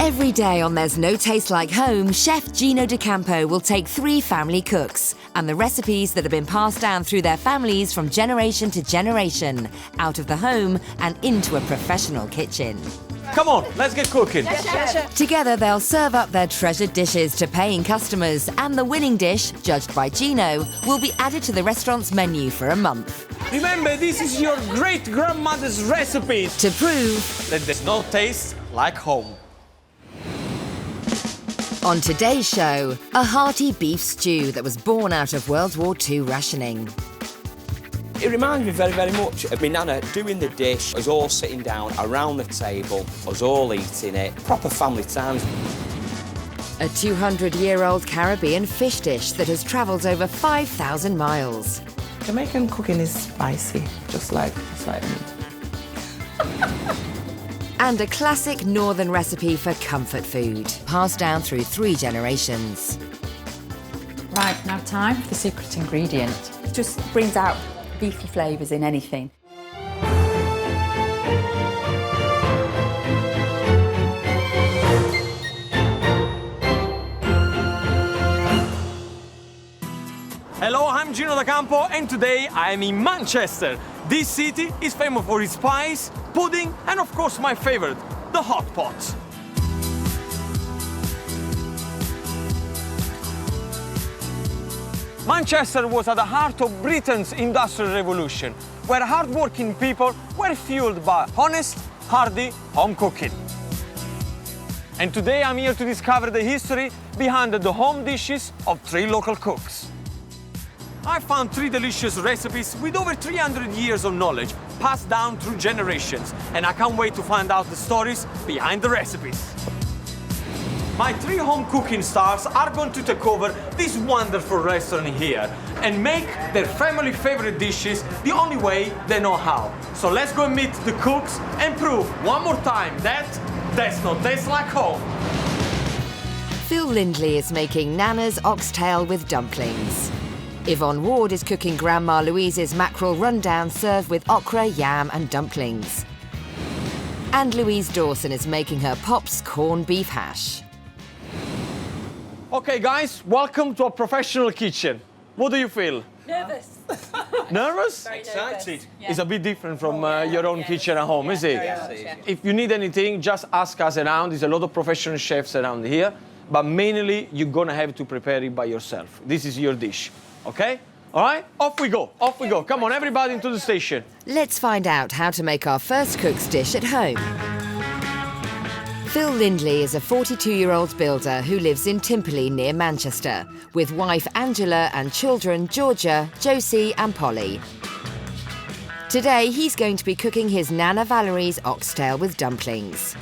Every day on There's No Taste Like Home, Chef Gino D'Acampo will take 3 family cooks and the recipes that have been passed down through their families from generation to generation, out of the home and into a professional kitchen. Come on, let's get cooking. Yes, chef. Together, they'll serve up their treasured dishes to paying customers, and the winning dish, judged by Gino, will be added to the restaurant's menu for a month. Remember, this is your great-grandmother's recipes. To prove That there's no taste like home. on today's show, a hearty beef stew that was born out of World War II rationing. It reminds me very, very much of my nana doing the dish, us all sitting down around the table, us all eating it, proper family times. A 200-year-old Caribbean fish dish that has travelled over 5,000 miles. Jamaican cooking is spicy, just like me. And a classic northern recipe for comfort food, passed down through 3 generations. Right, now time for the secret ingredient. It just brings out beefy flavours in anything. Hello, I'm Gino D'Acampo, and today I am in Manchester. This city is famous for its pies, pudding, and of course my favorite, the hot pot. Manchester was at the heart of Britain's Industrial Revolution, where hard-working people were fueled by honest, hardy home cooking. And today I'm here to discover the history behind the home dishes of 3 local cooks. I found 3 delicious recipes with over 300 years of knowledge passed down through generations, and I can't wait to find out the stories behind the recipes. My 3 home cooking stars are going to take over this wonderful restaurant here and make their family favorite dishes the only way they know how. So let's go and meet the cooks and prove one more time that there's no taste like home. Phil Lindley is making Nana's oxtail with dumplings. Yvonne Ward is cooking Grandma Louise's mackerel rundown served with okra, yam and dumplings. And Louise Dawson is making her Pop's corned beef hash. Okay guys, welcome to a professional kitchen. What do you feel? Nervous. Nervous? Very Excited. nervous. Yeah. It's a bit different from your own kitchen at home, is it? Yeah. If you need anything, just ask us around. There's a lot of professional chefs around here, but mainly you're gonna have to prepare it by yourself. This is your dish, okay? All right, off we go, off we go. Come on, everybody into the station. Let's find out how to make our first cook's dish at home. Phil Lindley is a 42-year-old builder who lives in Timperley near Manchester, with wife Angela and children Georgia, Josie and Polly. Today, he's going to be cooking his Nana Valerie's oxtail with dumplings.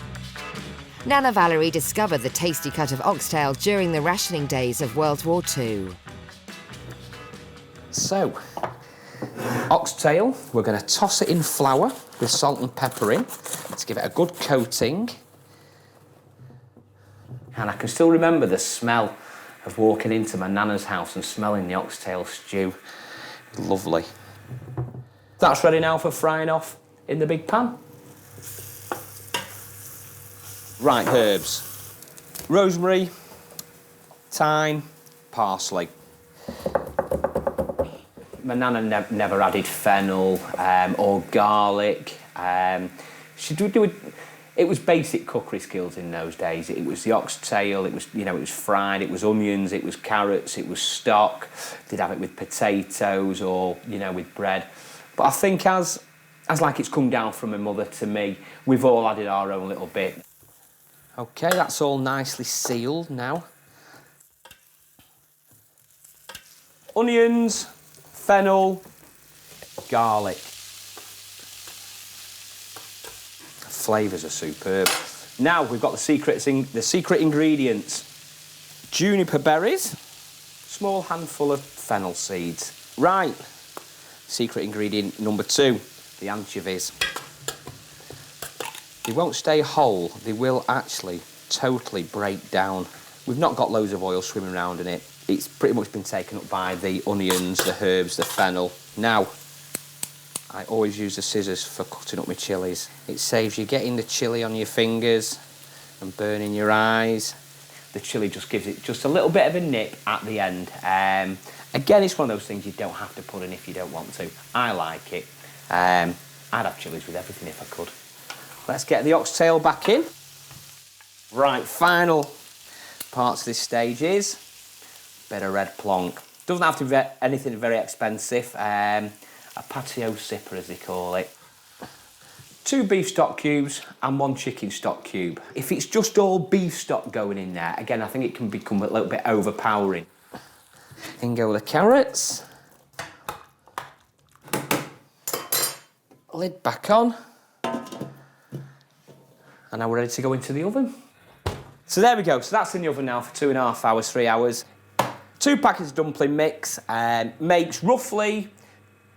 Nana Valerie discovered the tasty cut of oxtail during the rationing days of World War II. So, oxtail, we're going to toss it in flour with salt and pepper in to give it a good coating. And I can still remember the smell of walking into my nana's house and smelling the oxtail stew. Lovely. That's ready now for frying off in the big pan. Right, herbs. Rosemary, thyme, parsley. My nana never added fennel or garlic. She do it. It was basic cookery skills in those days. It was the oxtail. It was, you know, it was fried. It was onions. It was carrots. It was stock. Did have it with potatoes or, you know, with bread. But I think as like it's come down from my mother to me, we've all added our own little bit. Okay, that's all nicely sealed now. Onions, fennel, garlic. Flavours are superb. Now we've got the secret ingredients. Juniper berries, small handful of fennel seeds. Right, secret ingredient number 2, the anchovies. They won't stay whole, they will actually totally break down. We've not got loads of oil swimming around in it. It's pretty much been taken up by the onions, the herbs, the fennel. Now, I always use the scissors for cutting up my chillies. It saves you getting the chilli on your fingers, and burning your eyes. The chilli just gives it just a little bit of a nip at the end. Again, it's one of those things you don't have to put in if you don't want to. I like it. I'd have chillies with everything if I could. Let's get the oxtail back in. Right, final parts of this stage is bit of red plonk. Doesn't have to be anything very expensive. A patio sipper, as they call it. 2 beef stock cubes and 1 chicken stock cube. If it's just all beef stock going in there, again, I think it can become a little bit overpowering. In go the carrots. Lid back on. And now we're ready to go into the oven. So there we go. So that's in the oven now for 2.5 hours, 3 hours. 2 packets of dumpling mix. Makes roughly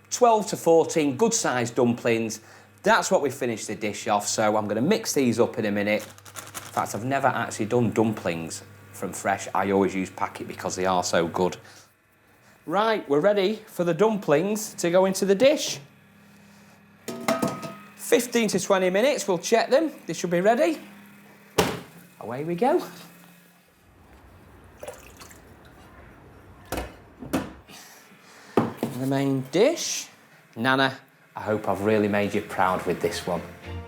12 to 14 good-sized dumplings. That's what we finished the dish off, so I'm going to mix these up in a minute. In fact, I've never actually done dumplings from fresh. I always use packet because they are so good. Right, we're ready for the dumplings to go into the dish. 15 to 20 minutes, we'll check them. They should be ready. Away we go. The main dish. Nana, I hope I've really made you proud with this one.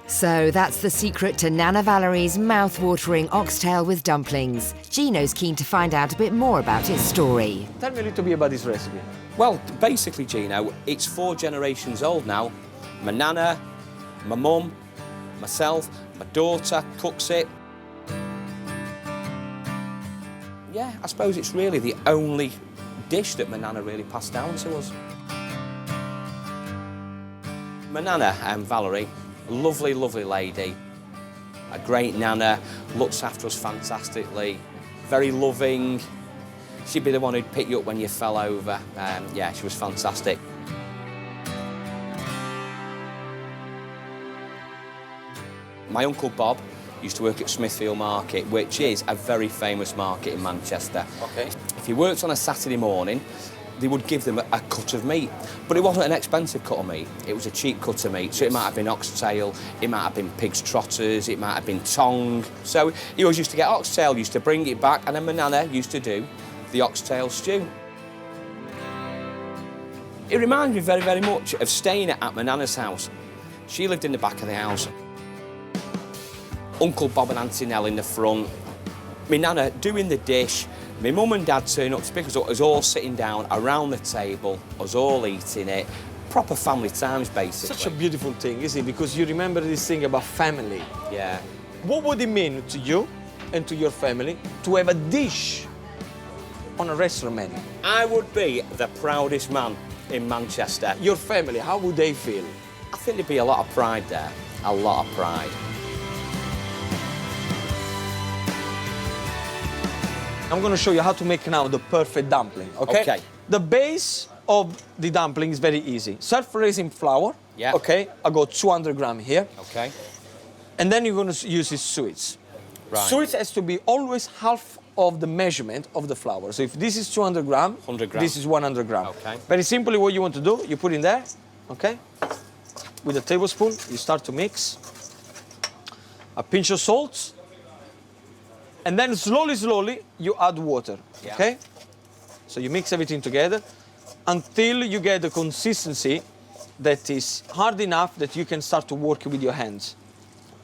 So that's the secret to Nana Valerie's mouth-watering oxtail with dumplings. Gino's keen to find out a bit more about his story. Tell me a little bit about this recipe. Well, basically, Gino, it's 4 generations old now. My nana, my mum, myself, my daughter cooks it. Yeah, I suppose it's really the only dish that my nana really passed down to us. My nana, Valerie, a lovely, lovely lady. A great nana, looks after us fantastically, very loving. She'd be the one who'd pick you up when you fell over. Yeah, she was fantastic. My Uncle Bob used to work at Smithfield Market, which is a very famous market in Manchester. Okay. If you worked on a Saturday morning, they would give them a cut of meat. But it wasn't an expensive cut of meat, it was a cheap cut of meat. So it might have been oxtail, it might have been pig's trotters, it might have been tongue. So he always used to get oxtail, used to bring it back, and then my nana used to do the oxtail stew. It reminds me very, very much of staying at my nana's house. She lived in the back of the house. Uncle Bob and Auntie Nell in the front. My nana doing the dish. My mum and dad turn up to pick us up, us all sitting down around the table, us all eating it. Proper family times, basically. Such a beautiful thing, isn't it? Because you remember this thing about family. Yeah. What would it mean to you and to your family to have a dish on a restaurant menu? I would be the proudest man in Manchester. Your family, how would they feel? I think there'd be a lot of pride there. A lot of pride. I'm going to show you how to make now the perfect dumpling, okay? Okay. The base of the dumpling is very easy. Self-raising flour, yeah. Okay? I got 200 grams here. Okay. And then you're going to use these sweets. Right. Sweets has to be always half of the measurement of the flour. So if this is 200 grams, 100 grams. This is 100 grams. Okay. Very simply, what you want to do, you put in there, okay? With a tablespoon, you start to mix. A pinch of salt. And then slowly, slowly, you add water, yeah. Okay? So you mix everything together until you get the consistency that is hard enough that you can start to work with your hands.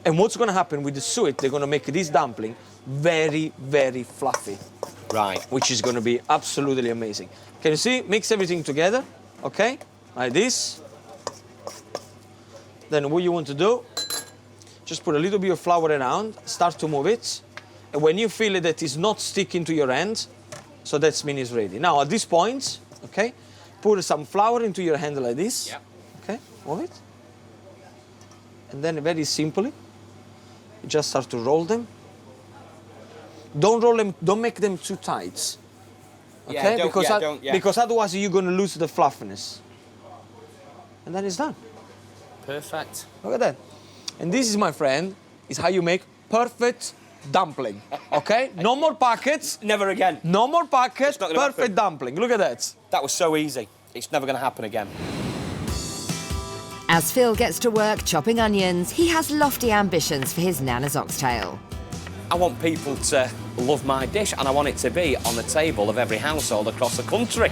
And what's going to happen with the suet, they're going to make this dumpling very, very fluffy. Right. Which is going to be absolutely amazing. Can you see? Mix everything together, okay? Like this. Then what you want to do, just put a little bit of flour around, start to move it. And when you feel that it's not sticking to your hand, so that means it's ready. Now, at this point, okay, put some flour into your hand like this. Yeah. Okay, move it. And then very simply, you just start to roll them. Don't roll them, don't make them too tight. Okay, yeah, because otherwise you're going to lose the fluffiness. And then it's done. Perfect. Look at that. And this is, my friend, is how you make perfect dumpling, okay? No more packets. Never again. No more packets, not gonna perfect happen. dumpling. Look at that. That was so easy. It's never going to happen again. As Phil gets to work chopping onions, he has lofty ambitions for his Nana's oxtail. I want people to love my dish, and I want it to be on the table of every household across the country.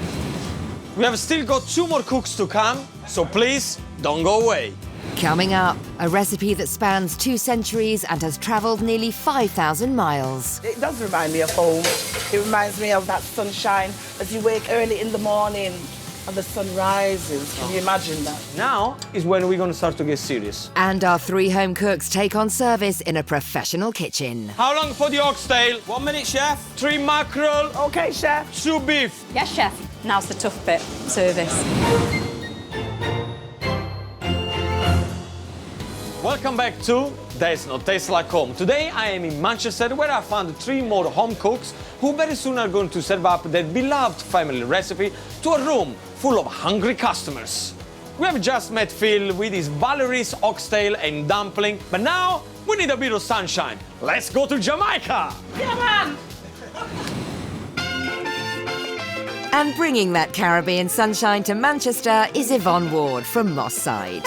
We have still got 2 more cooks to come, so please don't go away. Coming up, a recipe that spans 2 centuries and has travelled nearly 5,000 miles. It does remind me of home. It reminds me of that sunshine as you wake early in the morning and the sun rises. Can you imagine that? Now is when we're gonna start to get serious. And our 3 home cooks take on service in a professional kitchen. How long for the oxtail? 1 minute, chef. 3 mackerel, Okay, chef. 2 beef. Yes, chef. Now's the tough bit, service. Welcome back to There's No Taste Like Home. Today I am in Manchester, where I found 3 more home cooks who very soon are going to serve up their beloved family recipe to a room full of hungry customers. We have just met Phil with his Valerie's oxtail and dumpling, but now we need a bit of sunshine. Let's go to Jamaica! Yeah, man. And bringing that Caribbean sunshine to Manchester is Yvonne Ward from Moss Side.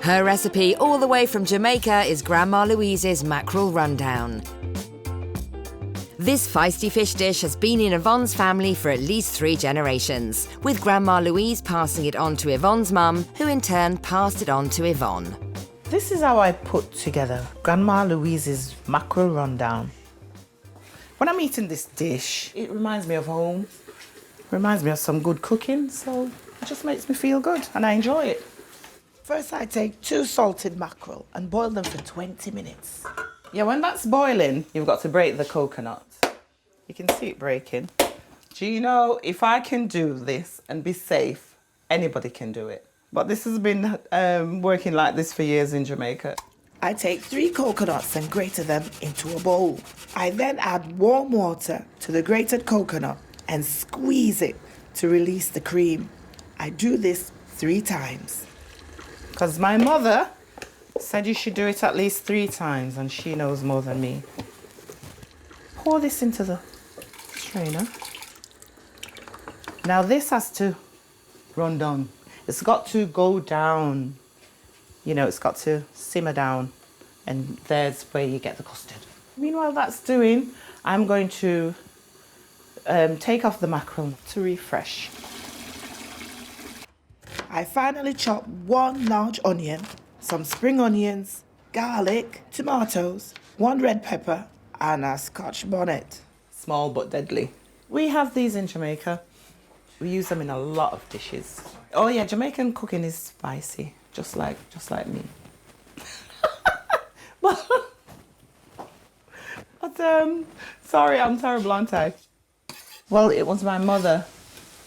Her recipe all the way from Jamaica is Grandma Louise's mackerel rundown. This feisty fish dish has been in Yvonne's family for at least 3 generations, with Grandma Louise passing it on to Yvonne's mum, who in turn passed it on to Yvonne. This is how I put together Grandma Louise's mackerel rundown. When I'm eating this dish, it reminds me of home. Reminds me of some good cooking, so it just makes me feel good and I enjoy it. First, I take 2 salted mackerel and boil them for 20 minutes. Yeah, when that's boiling, you've got to break the coconut. You can see it breaking. Gino, if I can do this and be safe, anybody can do it. But this has been working like this for years in Jamaica. I take 3 coconuts and grate them into a bowl. I then add warm water to the grated coconut and squeeze it to release the cream. I do this 3 times. Because my mother said you should do it at least 3 times, and she knows more than me. Pour this into the strainer. Now this has to run down. It's got to go down. You know, it's got to simmer down, and there's where you get the custard. Meanwhile that's doing, I'm going to take off the mackerel to refresh. I finally chop 1 large onion, some spring onions, garlic, tomatoes, 1 red pepper, and a Scotch bonnet. Small but deadly. We have these in Jamaica. We use them in a lot of dishes. Oh yeah, Jamaican cooking is spicy, just like me. but sorry, I'm terrible, aren't I? Well, it was my mother.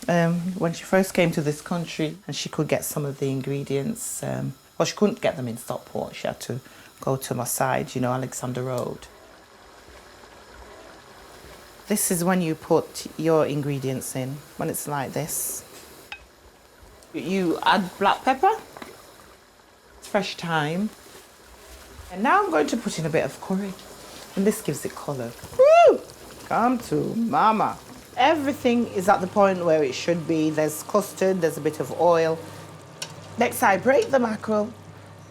When she first came to this country and she could get some of the ingredients, well, she couldn't get them in Stockport. She had to go to my side, you know, Alexander Road. This is when you put your ingredients in, when it's like this. You add black pepper, fresh thyme, and now I'm going to put in a bit of curry, and this gives it colour. Woo! Come to mama. Everything is at the point where it should be. There's custard, there's a bit of oil. Next, I break the mackerel,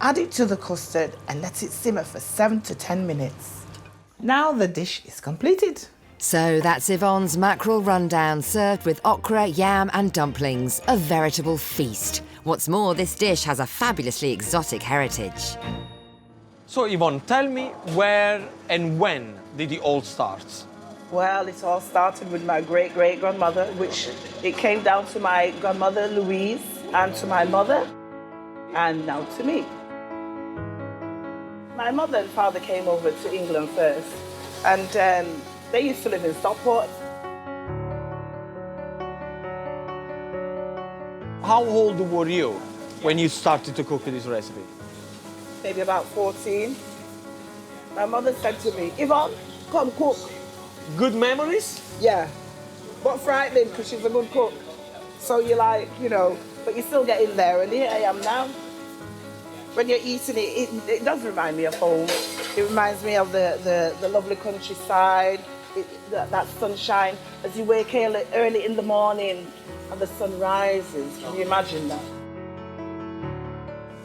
add it to the custard, and let it simmer for 7 to 10 minutes. Now the dish is completed. So that's Yvonne's mackerel rundown, served with okra, yam and dumplings. A veritable feast. What's more, this dish has a fabulously exotic heritage. So Yvonne, tell me where and when did it all start? Well, it all started with my great-great-grandmother, which it came down to my grandmother Louise and to my mother, and now to me. My mother and father came over to England first, and they used to live in Stockport. How old were you when you started to cook this recipe? Maybe about 14. My mother said to me, Yvonne, come cook. Good memories? Yeah, but frightening because she's a good cook. So you're like, you know, but you still get in there, and here I am now. When you're eating it, it does remind me of home. It reminds me of the lovely countryside, that sunshine. As you wake early in the morning and the sun rises, can you imagine that?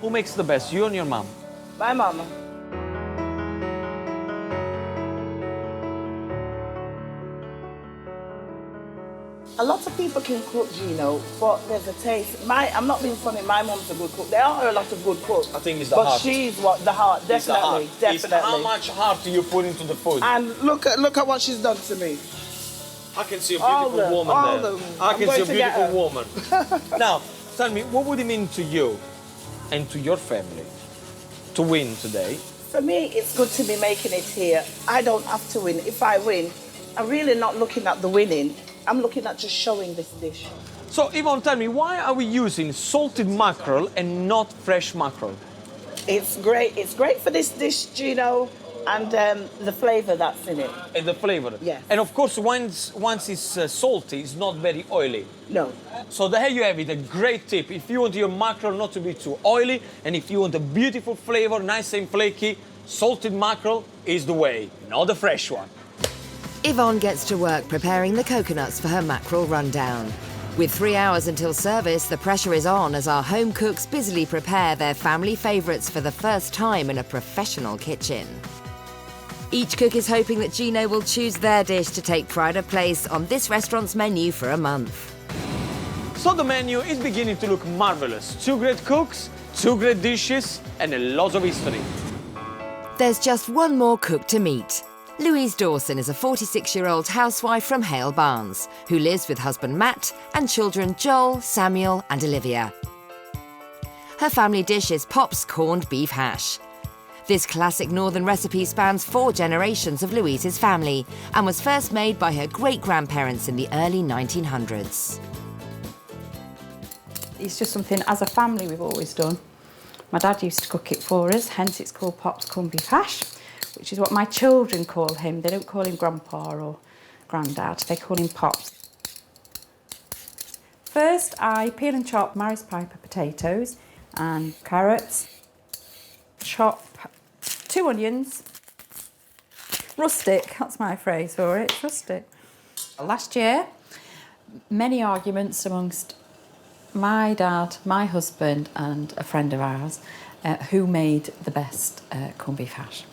Who makes the best, you and your mom? My mama. A lot of people can cook, Gino, but there's a taste. I'm not being funny, my mum's a good cook. There are a lot of good cooks. I think it's the but heart. But she's the heart, definitely, It's the heart. definitely. It's how much heart do you put into the food? And look at what she's done to me. I can see a beautiful woman there. I can see a beautiful woman. Now, tell me, what would it mean to you and to your family to win today? For me, it's good to be making it here. I don't have to win. If I win, I'm really not looking at the winning. I'm looking at just showing this dish. So, Yvonne, tell me, why are we using salted mackerel and not fresh mackerel? It's great. It's great for this dish, Gino, and the flavour that's in it. And the flavour? Yes. And of course, once it's salty, it's not very oily. No. So there you have it, a great tip. If you want your mackerel not to be too oily, and if you want a beautiful flavour, nice and flaky, salted mackerel is the way, not the fresh one. Yvonne gets to work preparing the coconuts for her mackerel rundown. With 3 hours until service, the pressure is on as our home cooks busily prepare their family favourites for the first time in a professional kitchen. Each cook is hoping that Gino will choose their dish to take pride of place on this restaurant's menu for a month. So the menu is beginning to look marvellous. 2 great cooks, 2 great dishes, and a lot of history. There's just one more cook to meet. Louise Dawson is a 46-year-old housewife from Hale Barnes, who lives with husband Matt and children Joel, Samuel and Olivia. Her family dish is Pop's corned beef hash. This classic northern recipe spans 4 generations of Louise's family and was first made by her great-grandparents in the early 1900s. It's just something, as a family, we've always done. My dad used to cook it for us, hence it's called Pop's corned beef hash, which is what my children call him. They don't call him Grandpa or Grandad, they call him Pops. First, I peel and chop Maris Piper potatoes and carrots. Chop 2 onions. Rustic, that's my phrase for it, rustic. Last year, many arguments amongst my dad, my husband and a friend of ours who made the best corned beef hash.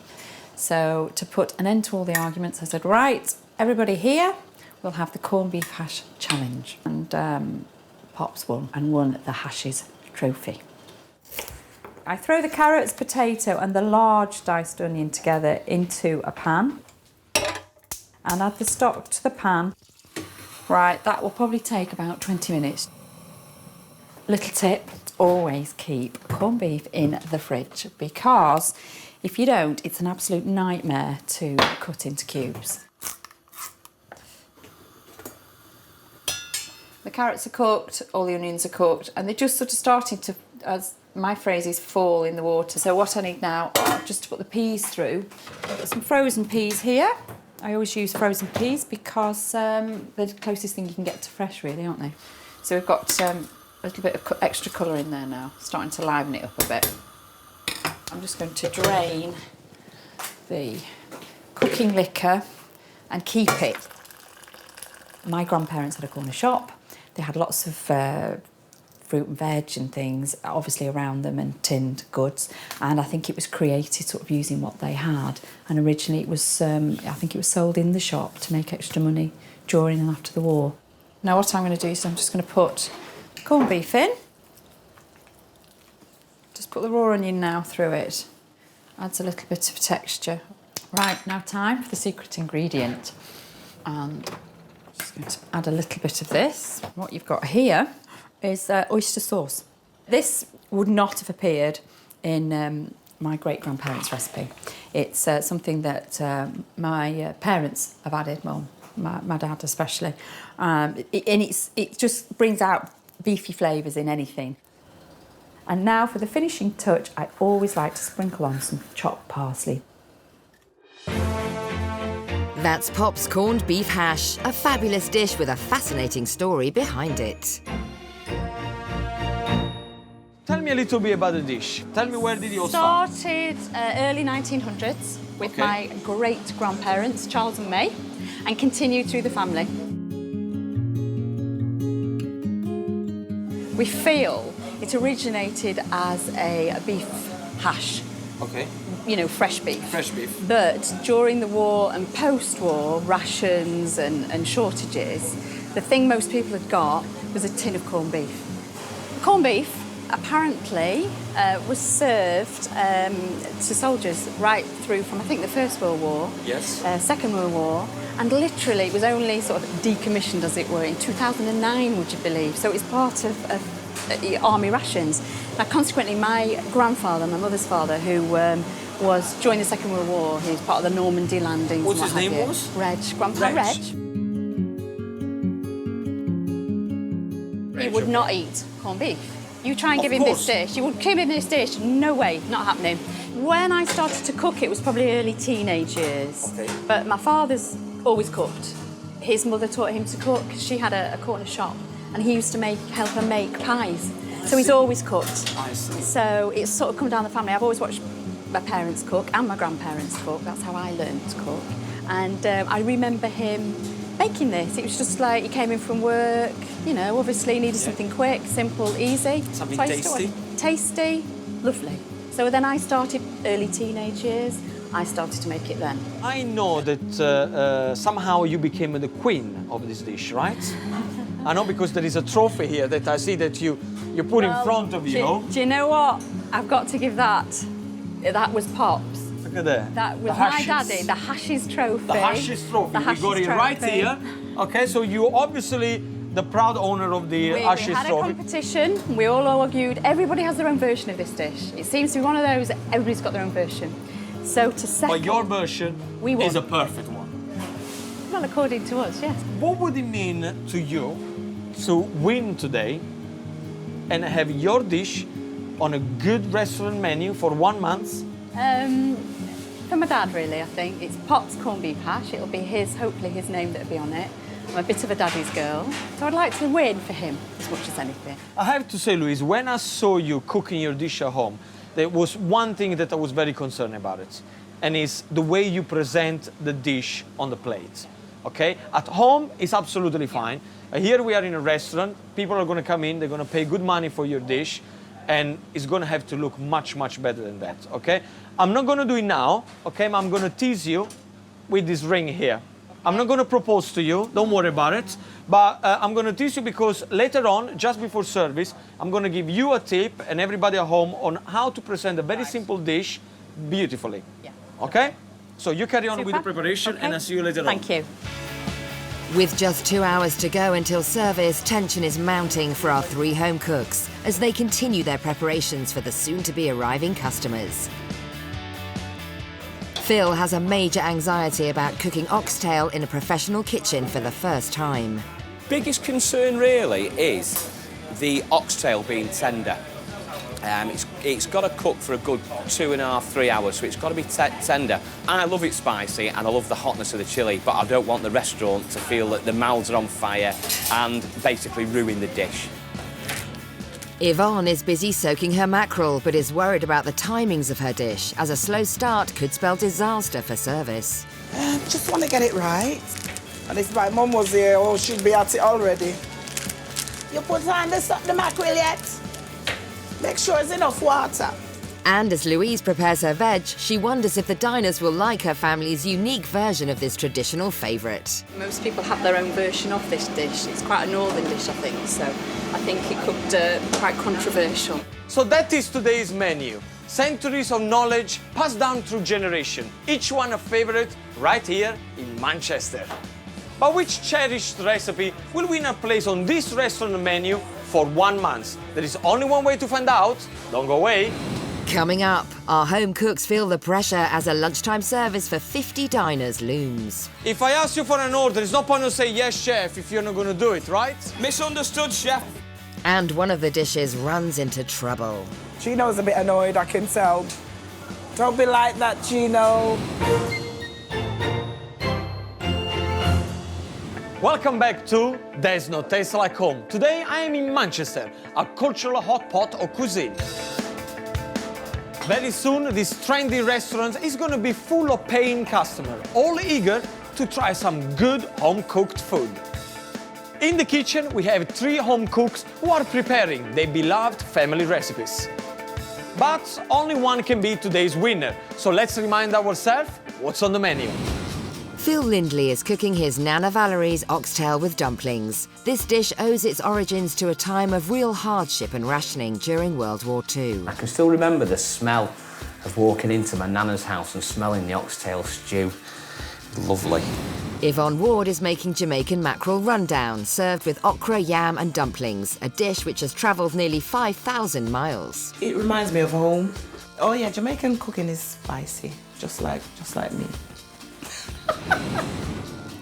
So to put an end to all the arguments, I said, right, everybody here, we'll have the corned beef hash challenge. And Pops won and won the hashes trophy. I throw the carrots, potato and the large diced onion together into a pan and add the stock to the pan. Right, that will probably take about 20 minutes. Little tip, always keep corned beef in the fridge because if you don't, it's an absolute nightmare to cut into cubes. The carrots are cooked, all the onions are cooked, and they're just sort of starting to, as my phrase is, fall in the water. So what I need now, just to put the peas through, I've got some frozen peas here. I always use frozen peas because they're the closest thing you can get to fresh, really, aren't they? So we've got a little bit of extra colour in there now, starting to liven it up a bit. I'm just going to drain the cooking liquor and keep it. My grandparents had a corner shop. They had lots of fruit and veg and things, obviously around them, and tinned goods. And I think it was created sort of using what they had. And originally it was, I think it was sold in the shop to make extra money during and after the war. Now what I'm going to do is I'm just going to put corned beef in. Just put the raw onion now through it. Adds a little bit of texture. Right, now time for the secret ingredient. And I'm just going to add a little bit of this. What you've got here is oyster sauce. This would not have appeared in my great-grandparents' recipe. It's something that my parents have added, well, my dad especially. And it just brings out beefy flavours in anything. And now for the finishing touch, I always like to sprinkle on some chopped parsley. That's Pop's corned beef hash, a fabulous dish with a fascinating story behind it. Tell me a little bit about the dish. Tell me, where did it all start? Started early 1900s with my great-grandparents, Charles and May, and continued through the family. We feel it originated as a beef hash. Okay. You know, fresh beef. Fresh beef. But during the war and post-war rations and shortages, the thing most people had got was a tin of corned beef. Corned beef, apparently, was served to soldiers right through from, I think, the First World War, Second World War, and literally it was only sort of decommissioned, as it were, in 2009, would you believe? So it's part of army rations. Now, consequently, my grandfather, my mother's father, who was during the Second World War, he was part of the Normandy landings. What's his name was? Reg. Grandpa Reg. He would not eat corned beef. You try and give him this dish, you would give him this dish, no way, not happening. When I started to cook, it was probably early teenage years. Okay. But my father's always cooked. His mother taught him to cook. She had a corner shop, and he used to help her make pies. So he's always cooked. I see. So it's sort of come down the family. I've always watched my parents cook and my grandparents cook. That's how I learned to cook. And I remember him making this. It was just like he came in from work, you know, obviously needed something quick, simple, easy. Something So tasty? Tasty, lovely. So then I started, early teenage years, I started to make it then. I know that somehow you became the queen of this dish, right? I know, because there is a trophy here that I see that you put in front of you. Do you know what? I've got to give that. That was Pops. Look at that. That was The my hashes. daddy, the Hashes trophy. The Hashes trophy. The We Hashes got it right trophy. here. Okay, so you obviously the proud owner of the We Hashes had a trophy. competition, we all argued, everybody has their own version of this dish. It seems to be one of those, everybody's got their own version. So to second... But your version We won. is a perfect one. Well, according to us, yes. What would it mean to you to win today and have your dish on a good restaurant menu for 1 month? For my dad, really, I think. It's Pop's corned beef hash. It'll be hopefully his name that'll be on it. I'm a bit of a daddy's girl, so I'd like to win for him as much as anything. I have to say, Louise, when I saw you cooking your dish at home, there was one thing that I was very concerned about it, and it's the way you present the dish on the plate. Okay? At home, it's absolutely fine. Here we are in a restaurant. People are going to come in, they're going to pay good money for your dish, and it's going to have to look much, much better than that. Okay? I'm not going to do it now. Okay? I'm going to tease you with this ring here. I'm not going to propose to you, don't worry about it, but I'm going to teach you because later on, just before service, I'm going to give you a tip and everybody at home on how to present a very simple dish beautifully. Yeah. Okay? So you carry on with the Super. preparation Okay. and I'll see you later on. Thank you. With just 2 hours to go until service, tension is mounting for our 3 home cooks as they continue their preparations for the soon-to-be arriving customers. Phil has a major anxiety about cooking oxtail in a professional kitchen for the first time. Biggest concern really is the oxtail being tender. It's got to cook for a good 2.5, 3 hours, so it's got to be tender. I love it spicy and I love the hotness of the chilli, but I don't want the restaurant to feel that the mouths are on fire and basically ruin the dish. Yvonne is busy soaking her mackerel, but is worried about the timings of her dish, as a slow start could spell disaster for service. Just want to get it right. And if my mum was here, oh, she'd be at it already. You put on the mackerel yet? Make sure it's enough water. And as Louise prepares her veg, she wonders if the diners will like her family's unique version of this traditional favourite. Most people have their own version of this dish. It's quite a northern dish, I think, so I think it could be quite controversial. So that is today's menu. Centuries of knowledge passed down through generation, each one a favourite right here in Manchester. But which cherished recipe will win a place on this restaurant menu for 1 month? There is only one way to find out. Don't go away. Coming up, our home cooks feel the pressure as a lunchtime service for 50 diners looms. If I ask you for an order, there's no point to say yes, chef, if you're not going to do it, right? Misunderstood, chef. And one of the dishes runs into trouble. Gino's a bit annoyed, I can tell. Don't be like that, Gino. Welcome back to There's No Taste Like Home. Today I am in Manchester, a cultural hot pot of cuisine. Very soon, this trendy restaurant is going to be full of paying customers, all eager to try some good home-cooked food. In the kitchen, we have 3 home cooks who are preparing their beloved family recipes. But only one can be today's winner, so let's remind ourselves what's on the menu. Phil Lindley is cooking his Nana Valerie's oxtail with dumplings. This dish owes its origins to a time of real hardship and rationing during World War II. I can still remember the smell of walking into my nana's house and smelling the oxtail stew. Lovely. Yvonne Ward is making Jamaican mackerel rundown, served with okra, yam and dumplings, a dish which has travelled nearly 5,000 miles. It reminds me of home. Oh yeah, Jamaican cooking is spicy, just like me.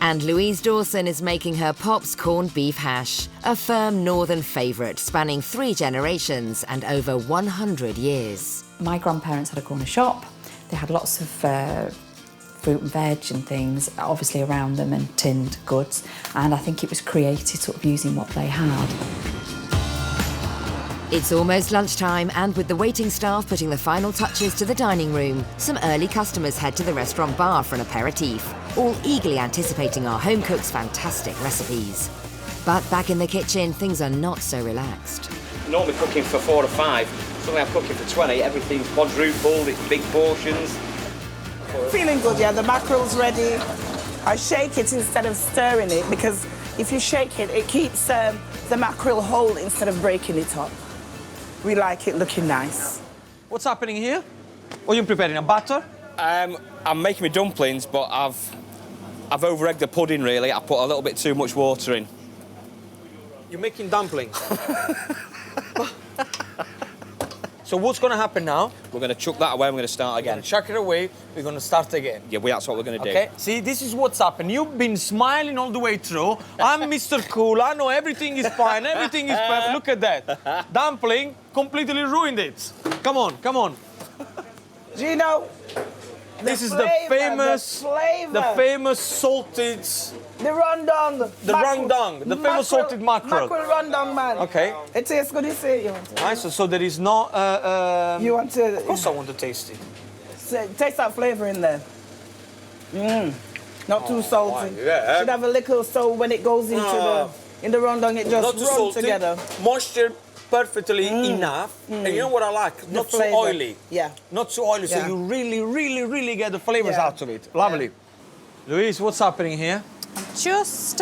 And Louise Dawson is making her Pop's corned beef hash, a firm northern favourite spanning 3 generations and over 100 years. My grandparents had a corner shop. They had lots of fruit and veg and things, obviously around them, and tinned goods. And I think it was created sort of using what they had. It's almost lunchtime, and with the waiting staff putting the final touches to the dining room, some early customers head to the restaurant bar for an aperitif, all eagerly anticipating our home cook's fantastic recipes. But back in the kitchen, things are not so relaxed. Normally cooking for 4 or 5, suddenly I'm cooking for 20, everything's quadrupled, it's big portions. Feeling good, yeah, the mackerel's ready. I shake it instead of stirring it because if you shake it, it keeps the mackerel whole instead of breaking it up. We like it looking nice. What's happening here? What are you preparing, a batter? I'm making my dumplings, but I've over-egged the pudding, really. I put a little bit too much water in. You're making dumplings. So what's going to happen now? We're going to chuck that away and we're going to start We're again. going to chuck it away, we're going to start again. Yeah, that's what we're going to do. Okay, see, this is what's happened. You've been smiling all the way through. I'm Mr. Cool, I know everything is fine, everything is perfect. Look at that. Dumpling completely ruined it. Come on, come on. Gino, This is flavor, the famous salted, the rundown. the randang, the famous salted mackerel. Mackerel rundown, man. Okay. It tastes good, you say. You want to? Nice, so there is no... You want to... Of course I want to taste it. Taste that flavour in there. Not too salty. yeah. Should have a little so when it goes into in the rundown, it just Not too runs salty, together. moisture perfectly enough. And you know what I like? Not too flavour. oily. Yeah. Not too oily, so Yeah. you really get the flavors Yeah. out of it. Lovely. Louise, what's happening here? Just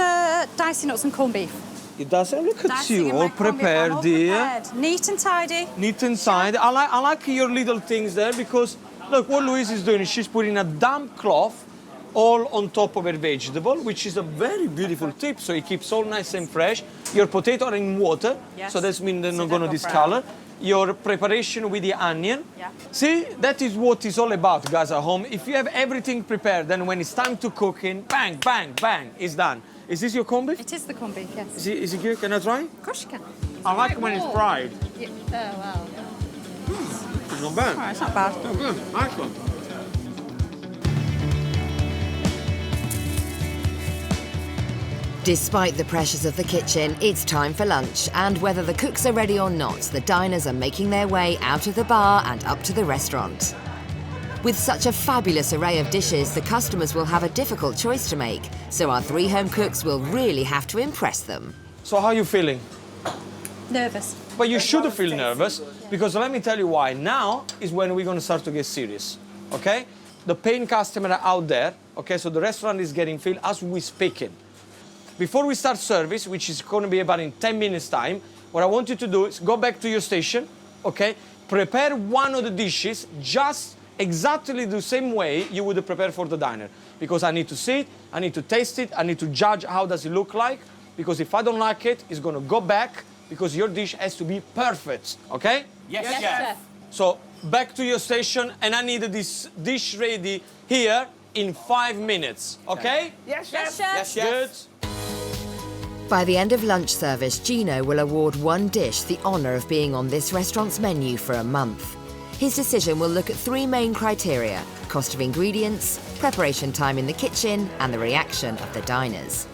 dicing up some corned beef. It doesn't look at Dicing you, in all my corned beef. I'm prepared, all dear. prepared. Neat and tidy. Neat inside. I like your little things there because, look, what Louise is doing is she's putting a damp cloth all on top of her vegetable, which is a very beautiful tip, so it keeps all nice and fresh. Your potato are in water, Yes. so that means they're So not they going to go discolor. Your preparation with the onion. Yeah. See, that is what it's all about, guys, at home. If you have everything prepared, then when it's time to cooking, bang, bang, bang, it's done. Is this your corned beef? It is the corned beef, yes. Is it good? Can I try? Of course you can. I like when it's fried. Yeah. Oh, well. It's not bad. All right, it's not bad. Oh, good. Nice one. Despite the pressures of the kitchen, it's time for lunch, and whether the cooks are ready or not, the diners are making their way out of the bar and up to the restaurant. With such a fabulous array of dishes, the customers will have a difficult choice to make, so our 3 home cooks will really have to impress them. So how are you feeling? Nervous. But you should feel nervous, because let me tell you why. Now is when we're going to start to get serious, okay? The paying customer are out there, okay? So the restaurant is getting filled as we speaking. Before we start service, which is going to be about in 10 minutes time, what I want you to do is go back to your station, okay? Prepare one of the dishes just exactly the same way you would prepare for the diner. Because I need to see it, I need to taste it, I need to judge how does it look like. Because if I don't like it, it's going to go back because your dish has to be perfect, okay? Yes, chef. So back to your station, and I need this dish ready here in 5 minutes, okay? Yes, chef. Yes, chef. Yes, chef. Good. By the end of lunch service, Gino will award one dish the honour of being on this restaurant's menu for a month. His decision will look at 3 main criteria: cost of ingredients, preparation time in the kitchen, and the reaction of the diners.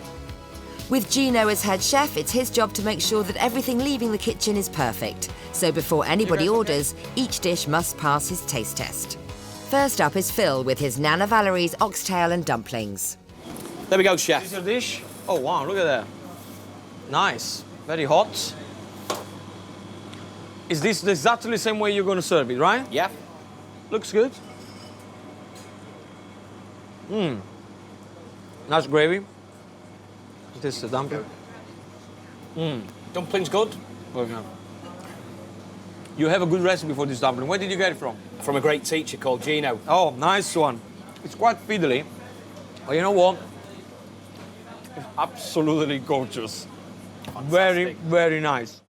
With Gino as head chef, it's his job to make sure that everything leaving the kitchen is perfect. So before anybody orders, each dish must pass his taste test. First up is Phil with his Nana Valerie's oxtail and dumplings. There we go, Is chef. your dish? Oh wow, look at that. Nice, very hot. Is this exactly the same way you're going to serve it, right? Yeah. Looks good. Nice gravy. This is the dumpling. Dumplings good? Okay. You have a good recipe for this dumpling. Where did you get it from? From a great teacher called Gino. Oh, nice one. It's quite fiddly, but you know what? It's absolutely gorgeous. Very, very nice.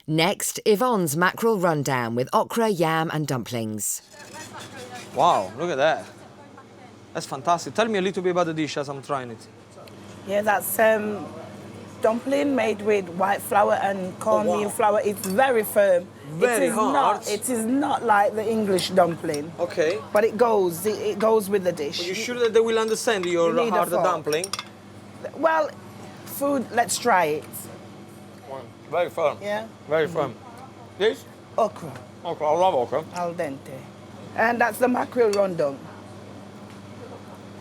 Next, Yvonne's mackerel rundown with okra, yam and dumplings. Wow, look at that. That's fantastic. Tell me a little bit about the dish as I'm trying it. Yeah, that's dumpling made with white flour and cornmeal flour. It's very firm. Very hard. It is not like the English dumpling. Okay. But it goes with the dish. Are you sure that they will understand your need a hard fork. dumpling? Well, food, let's try it. Very firm. Yeah? Very firm. This? Okra, Okay, I love okra. al dente. And that's the mackerel rundown.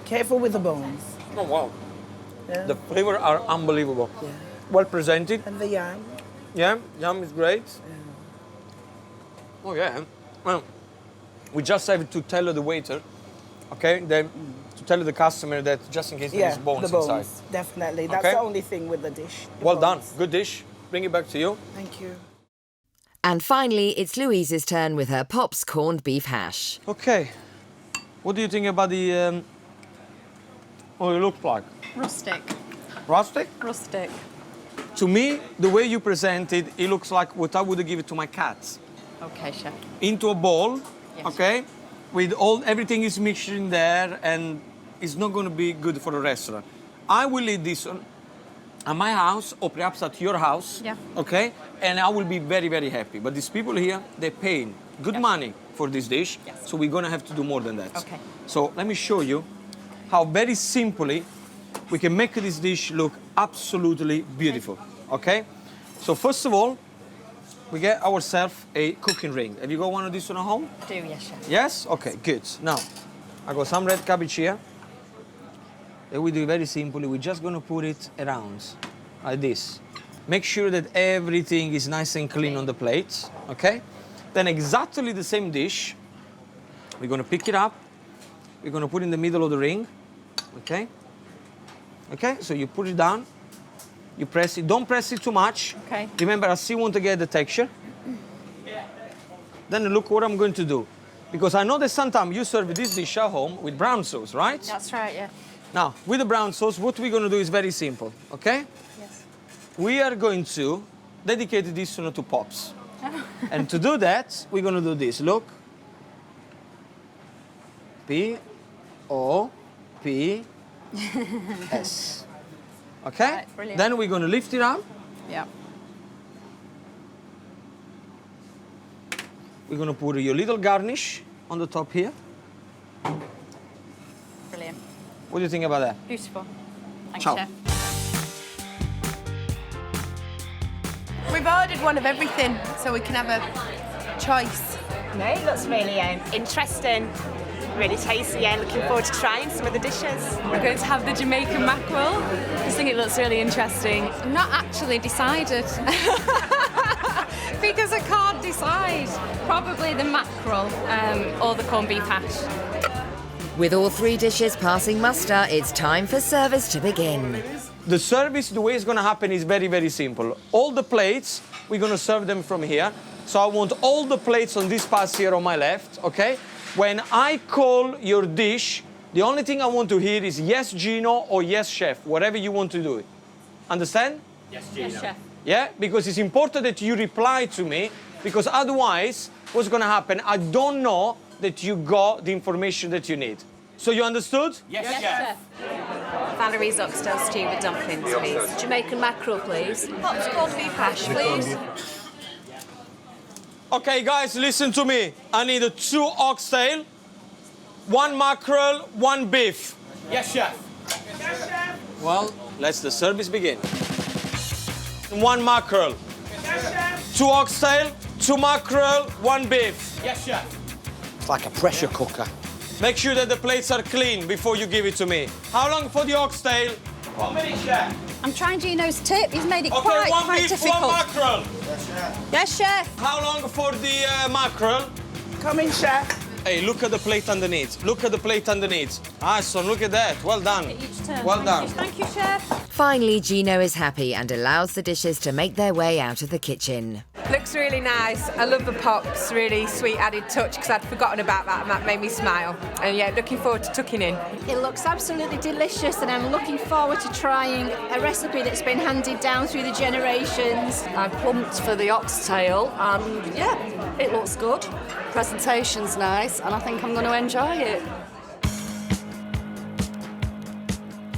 Careful with the bones. Oh, wow. Yeah? The flavor are unbelievable. Yeah. Well presented. And the yam. Yeah, yam is great. Oh, yeah. Well, we just have to tell the waiter, okay, then to tell the customer that just in case there's bones the bones, inside. definitely. That's Okay. the only thing with the dish. the Well done. bones. Good dish. Bring it back to you. Thank you. And finally, it's Louise's turn with her Pop's corned beef hash. Okay. What do you think about the... what it looks like? Rustic. Rustic? Rustic. To me, the way you present it, it looks like what I would give it to my cats. Okay, chef. Into a bowl, Yes. okay? With everything is mixed in there and it's not going to be good for a restaurant. I will eat this at my house or perhaps at your house, Yeah. okay? And I will be very, very happy. But these people here, they're paying good money for this dish, Yes. so we're going to have to do more than that. Okay. So let me show you how very simply we can make this dish look absolutely beautiful, okay? So first of all, we get ourselves a cooking ring. Have you got one of these at home? Do, yes, chef. Yes? Okay, good. Now, I got some red cabbage here. Then we do it very simply. We're just going to put it around, like this. Make sure that everything is nice and clean on the plate, okay? Then exactly the same dish, we're going to pick it up. We're going to put it in the middle of the ring, okay? Okay, so you put it down. You press it. Don't press it too much. Okay. Remember, I still want to get the texture. Then look what I'm going to do. Because I know that sometimes you serve this dish at home with brown sauce, right? That's right, yeah. Now, with the brown sauce, what we're going to do is very simple, okay? Yes. We are going to dedicate this one to Pops. And to do that, we're going to do this. Look. P-O-P-S. Okay? Right, brilliant. Then we're going to lift it up. Yeah. We're going to put your little garnish on the top here. Brilliant. What do you think about that? Beautiful. Thanks, Ciao. chef. We've ordered one of everything, so we can have a choice. No, it looks really interesting, really tasty. Yeah, looking forward to trying some of the dishes. We're going to have the Jamaican mackerel. I think it looks really interesting. I'm not actually decided because I can't decide. Probably the mackerel or the corned beef hash. With all three dishes passing muster, it's time for service to begin. The service, the way it's going to happen is very, very simple. All the plates, we're going to serve them from here. So I want all the plates on this pass here on my left, okay? When I call your dish, the only thing I want to hear is yes, Gino, or yes, chef, whatever you want to do it. Understand? Yes, Gino. Yes, chef. Yeah? Because it's important that you reply to me, because otherwise, what's going to happen? I don't know that you got the information that you need. So you understood? Yes, chef. Valerie's oxtail stew with dumplings, please. Jamaican mackerel, please. Pops corned beef hash, please. Okay, guys, listen to me. I need 2 oxtail, 1 mackerel, 1 beef. Yes, chef. Well, let's the service begin. 1 mackerel, 2 oxtail, 2 mackerel, 1 beef. Yes, chef. It's like a pressure cooker. Make sure that the plates are clean before you give it to me. How long for the oxtail? 1 minute, chef. I'm trying Gino's tip. He's made it Okay, 1 quite beef, difficult. 1 mackerel. Yes, chef. How long for the mackerel? Come in, chef. Hey, look at the plate underneath. Look at the plate underneath. Nice one, look at that. Well done. Each turn. Well done. Thank you, Chef. Finally, Gino is happy and allows the dishes to make their way out of the kitchen. Looks really nice. I love the pops, really sweet added touch because I'd forgotten about that and that made me smile. And yeah, looking forward to tucking in. It looks absolutely delicious and I'm looking forward to trying a recipe that's been handed down through the generations. I'm pumped for the oxtail and yeah, it looks good. Presentation's nice and I think I'm going to enjoy it.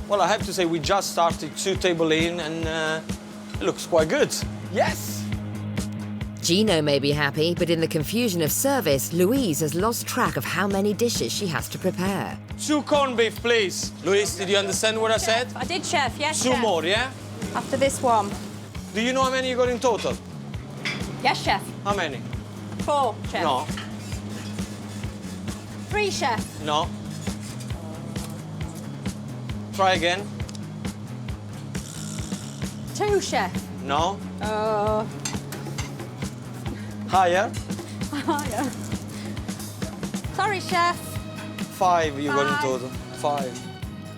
Well, I have to say we just started 2 tables in and it looks quite good. Yes! Gino may be happy, but in the confusion of service, Louise has lost track of how many dishes she has to prepare. 2 corned beef, please. Louise, did you understand what I said? I did, Chef, yes, 2 Chef. more, yeah? After this one. Do you know how many you got in total? Yes, Chef. How many? 4, Chef. No. 3, Chef. No. Try again. 2, Chef. No. Higher. Higher. Sorry, Chef. 5 you got in 5. total. 5.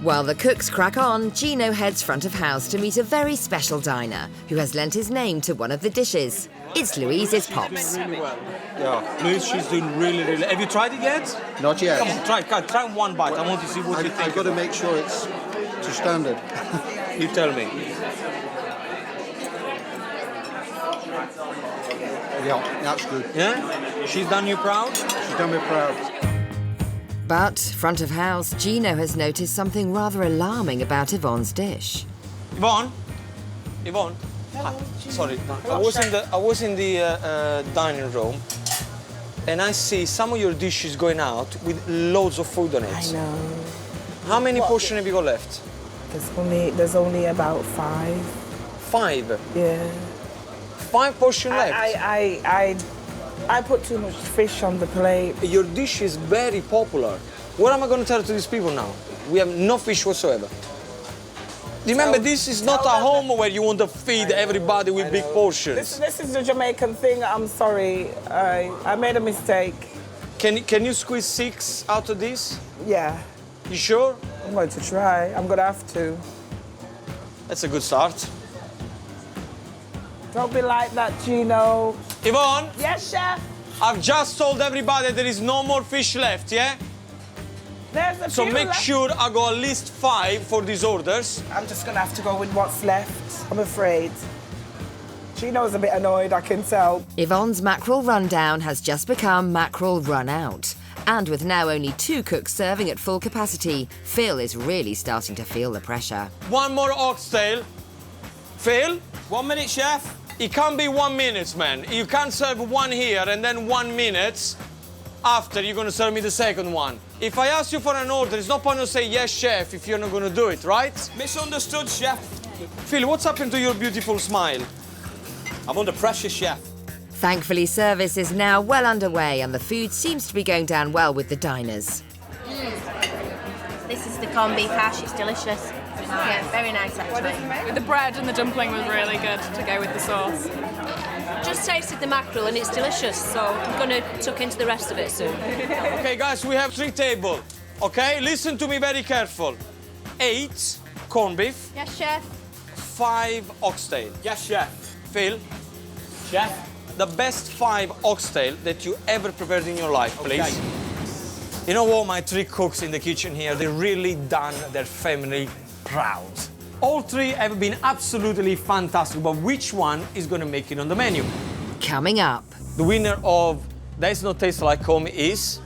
While the cooks crack on, Gino heads front of house to meet a very special diner who has lent his name to one of the dishes. It's Louise's Pops. Really well. Yeah. Louise, she's doing really, really... Have you tried it yet? Not yet. Come on, try 1 bite. I want to see what you think. I've got to make sure it's to standard. You tell me. Yeah, that's good. Yeah? She's done you proud? She's done me proud. But, front of house, Gino has noticed something rather alarming about Yvonne's dish. Yvonne? Yvonne? Sorry, I was in the dining room and I see some of your dishes going out with loads of food on it. I know. How many portions have you got left? There's only about 5. 5? Yeah. 5 portions left? I put too much fish on the plate. Your dish is very popular. What am I going to tell to these people now? We have no fish whatsoever. Remember, this is not a home where you want to feed everybody with big portions. This is the Jamaican thing. I'm sorry. I made a mistake. Can you squeeze 6 out of this? Yeah. You sure? I'm going to try. I'm going to have to. That's a good start. Don't be like that, Gino. Yvonne? Yes, Chef? I've just told everybody there is no more fish left, yeah? There's a So few make left. sure I go at least 5 for these orders. I'm just going to have to go with what's left, I'm afraid. Gino's a bit annoyed, I can tell. Yvonne's mackerel rundown has just become mackerel run out. And with now only 2 cooks serving at full capacity, Phil is really starting to feel the pressure. 1 more oxtail. Phil? 1 minute, Chef. It can't be 1 minute, man. You can't serve 1 here and then 1 minute after you're going to serve me the second one. If I ask you for an order, it's no point to say yes, chef, if you're not going to do it, right? Misunderstood, Chef. Phil, what's happened to your beautiful smile? I'm under pressure, Chef. Thankfully, service is now well underway and the food seems to be going down well with the diners. This is the corned beef hash, it's delicious. Yeah, very nice actually. The bread and the dumpling was really good to go with the sauce. Just tasted the mackerel and it's delicious, so I'm going to tuck into the rest of it soon. Okay, guys, we have 3 tables, okay? Listen to me very careful. 8 corned beef. Yes, Chef. 5 oxtail. Yes, Chef. Phil? Chef? The best 5 oxtail that you ever prepared in your life, please. Okay. You know what, my 3 cooks in the kitchen here, they really done their family proud. All 3 have been absolutely fantastic, but which one is going to make it on the menu? Coming up. The winner of There's No Taste Like Home is...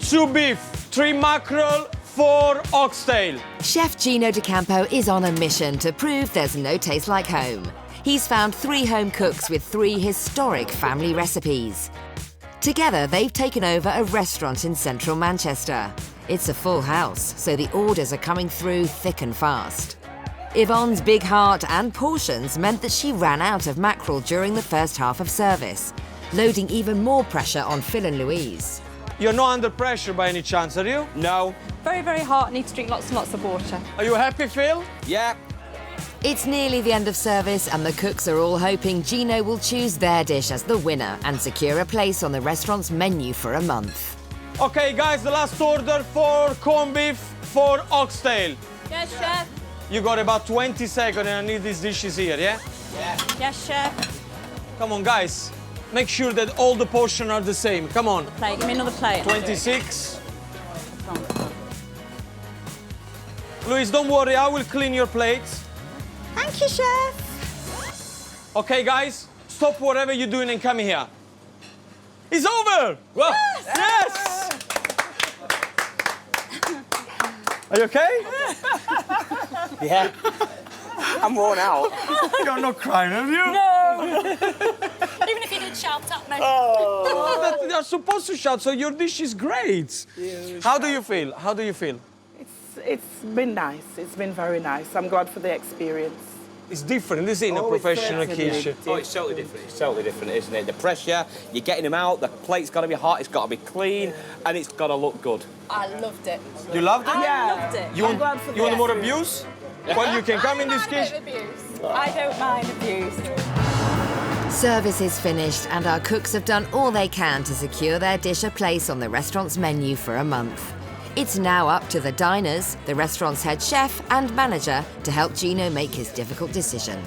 Two beef, 3 mackerel, 4 oxtail. Chef Gino D'Acampo is on a mission to prove there's no taste like home. He's found 3 home cooks with 3 historic family recipes. Together, they've taken over a restaurant in central Manchester. It's a full house, so the orders are coming through thick and fast. Yvonne's big heart and portions meant that she ran out of mackerel during the first half of service, loading even more pressure on Phil and Louise. You're not under pressure by any chance, are you? No. Very, very hot. Need to drink lots and lots of water. Are you happy, Phil? Yeah. It's nearly the end of service and the cooks are all hoping Gino will choose their dish as the winner and secure a place on the restaurant's menu for a month. Okay, guys, the last order for corned beef for Oxtail. Yes, chef. You got about 20 seconds and I need these dishes here, yeah? Yeah. Yes, chef. Come on, guys. Make sure that all the portions are the same. Come on. Plate. Give me another plate. 26. Louise, don't worry, I will clean your plates. Thank you, chef. Okay, guys, stop whatever you're doing and come here. It's over! Well, yes! Are you okay? Yeah. I'm worn out. You're not crying, have you? No. Even if you did shout at me. Oh, they're supposed to shout, so your dish is great. Yeah, How do you feel? How do you feel? It's been nice. It's been very nice. I'm glad for the experience. It's different, isn't it, in a professional kitchen? Oh, it's totally different. It's totally different, isn't it? The pressure, you're getting them out, the plate's got to be hot, it's got to be clean, and it's got to look good. I loved it. You loved it? I loved it. You want more abuse? Well, you can come in this kitchen. I don't mind abuse. Service is finished and our cooks have done all they can to secure their dish a place on the restaurant's menu for a month. It's now up to the diners, the restaurant's head chef and manager to help Gino make his difficult decision.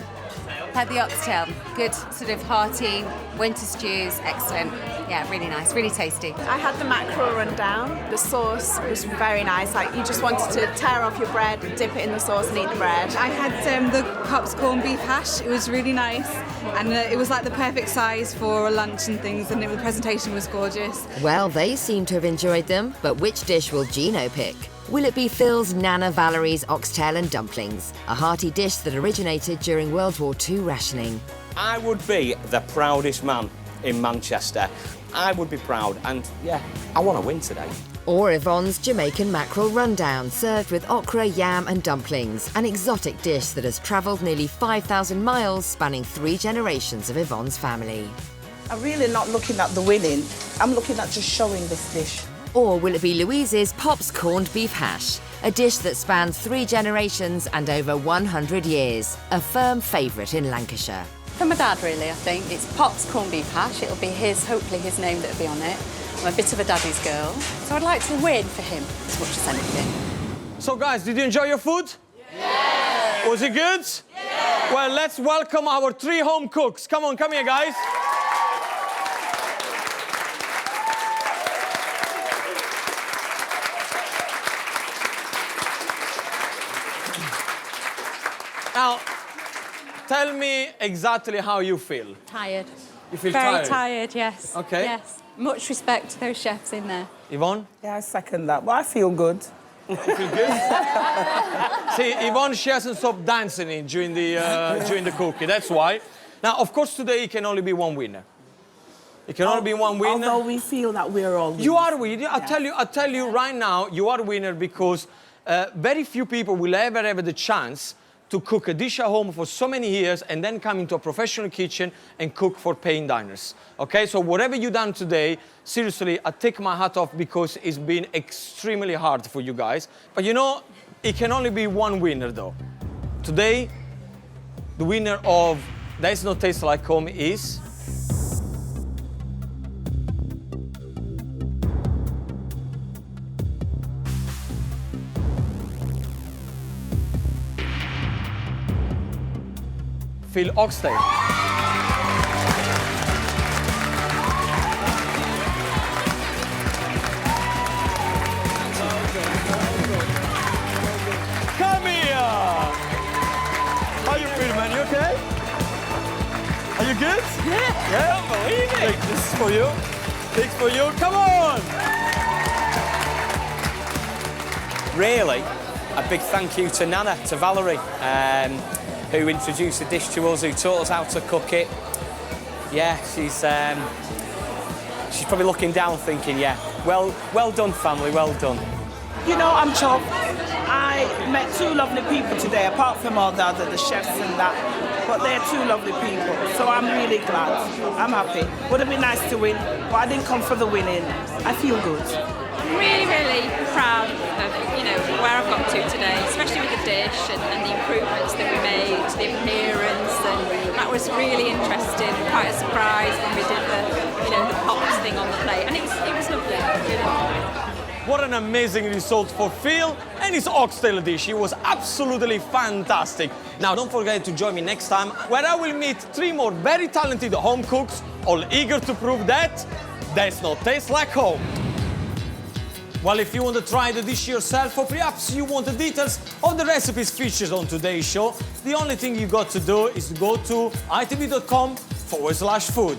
Had the oxtail, good sort of hearty winter stews, excellent. Yeah, really nice, really tasty. I had the mackerel rundown. The sauce was very nice. Like you just wanted to tear off your bread, dip it in the sauce, and eat the bread. I had the Pops corned beef hash. It was really nice, and it was like the perfect size for a lunch and things. And the presentation was gorgeous. Well, they seem to have enjoyed them, but which dish will Gino pick? Will it be Phil's Nana Valerie's oxtail and dumplings, a hearty dish that originated during World War II rationing? I would be the proudest man in Manchester. I would be proud, and yeah, I want to win today. Or Yvonne's Jamaican mackerel rundown, served with okra, yam and dumplings, an exotic dish that has travelled nearly 5,000 miles, spanning 3 generations of Yvonne's family. I'm really not looking at the winning. I'm looking at just showing this dish. Or will it be Louise's Pops corned beef hash, a dish that spans 3 generations and over 100 years, a firm favourite in Lancashire? For my dad, really, I think. It's Pop's corned beef hash. It'll be hopefully his name that'll be on it. I'm a bit of a daddy's girl, so I'd like to win for him as much as anything. So, guys, did you enjoy your food? Yes! Was it good? Yes! Well, let's welcome our 3 home cooks. Come on, come here, guys. Now, tell me exactly how you feel. Tired. You feel Very tired? tired, yes. Okay. Yes. Much respect to those chefs in there. Yvonne? Yeah, I second that. Well, I feel good. You feel good? See, Yvonne, she hasn't stopped dancing during the cooking. That's why. Now, of course, today it can only be one winner. It can only be one winner. Although we feel that we're all winners. You are a winner. I'll tell you right now, you are a winner because very few people will ever have the chance to cook a dish at home for so many years and then come into a professional kitchen and cook for paying diners. Okay, so whatever you've done today, seriously, I take my hat off because it's been extremely hard for you guys. But you know, it can only be one winner though. Today, the winner of There's No Taste Like Home is... Phil Oxtail. Come here! How you feel, man? You okay? Are you good? Yeah. Yeah? I don't believe it. Like, this is for you. This is for you. Come on! Really, a big thank you to Nana, to Valerie, who introduced the dish to us, who taught us how to cook it. Yeah, she's probably looking down thinking, yeah, well done, family, well done. You know, I'm chuffed. I met 2 lovely people today, apart from all the chefs and that. but they're two lovely people, so I'm really glad. I'm happy. Would have been nice to win, but I didn't come for the winning. I feel good. I'm really, really proud of, you know, where I've got to today, especially with the dish and the improvements that we made, the appearance, and that was really interesting, quite a surprise when we did the, you know, the pops thing on the plate, and it was lovely, really. What an amazing result for Phil and his oxtail dish. It was absolutely fantastic. Now, don't forget to join me next time, where I will meet 3 more very talented home cooks, all eager to prove that does not taste like home. Well, if you want to try the dish yourself, or perhaps you want the details of the recipes featured on today's show, the only thing you got to do is to go to itv.com/food.